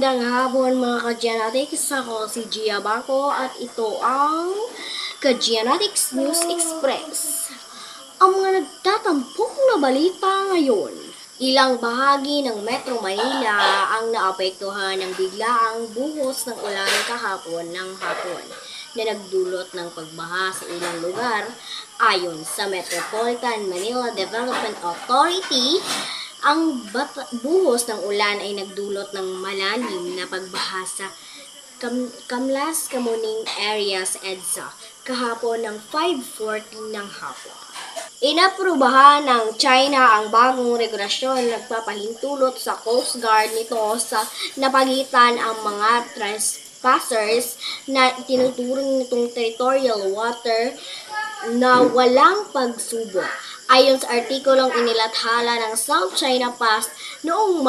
Magandang hapon mga ka-Gianatics. Ako si Gia Bako at ito ang ka-Gianatics News Express. Ang mga nagtatampok na balita ngayon. Ilang bahagi ng Metro Manila ang naapektuhan ng biglaang buhos ng ulan kahapon ng hapon na nagdulot ng pagbaha sa ilang lugar. Ayon sa Metropolitan Manila Development Authority, ang buhos ng ulan ay nagdulot ng malalim na pagbaha sa Kamlas, Kamuning area sa EDSA kahapon ng 5:40 ng hapon. Inaprubahan ng China ang bagong regulasyon na nagpapahintulot sa Coast Guard nito sa napagitan ang mga trespassers na tinuturing nitong territorial water na walang pagsubok. Ayon sa artikulong inilathala ng South China Pass noong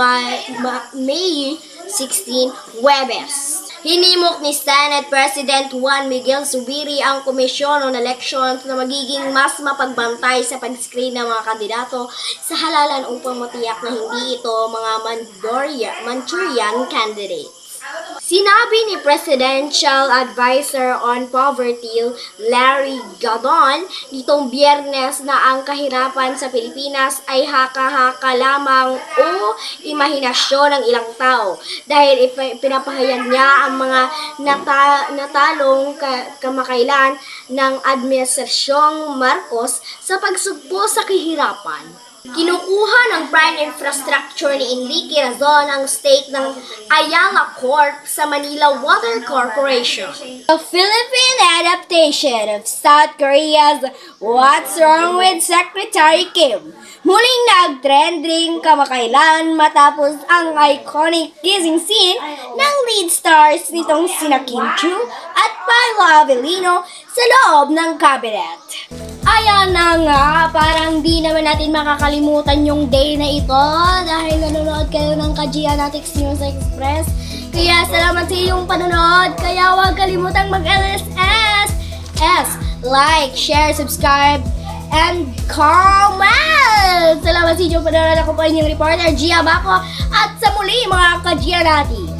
May 16, Huwebes. Hinimok ni Senate President Juan Miguel Zubiri ang Komisyon on Elections na magiging mas mapagbantay sa pag-screen ng mga kandidato sa halalan upang matiyak na hindi ito mga Manchurian candidates. Sinabi ni Presidential Advisor on Poverty Larry Gadon nitong Biyernes na ang kahirapan sa Pilipinas ay haka-haka lamang o imahinasyon ng ilang tao dahil pinapahayag niya ang mga natalong kamakailan ng Administrasyong Marcos sa pagsugpo sa kahirapan. Kinukuha ng prime infrastructure ni Enrique Razon ang stake ng Ayala Corp sa Manila Water Corporation. The Philippine adaptation of South Korea's What's Wrong with Secretary Kim muling nag-trending kamakailan matapos ang iconic kissing scene ng lead stars nitong sina Kim Chu at Paolo Avellino sa loob ng cabinet. Ayan na nga, parang di naman natin makakalimutan yung day na ito dahil nanonood kayo ng ka-Gianatics News Express. Kaya salamat sa iyong panonood, kaya huwag kalimutang mag-LSS, like, share, subscribe, and comment! Salamat sa inyong panonood. Ako po inyong reporter, Gia Bako, at sa muli mga ka-Gianatics.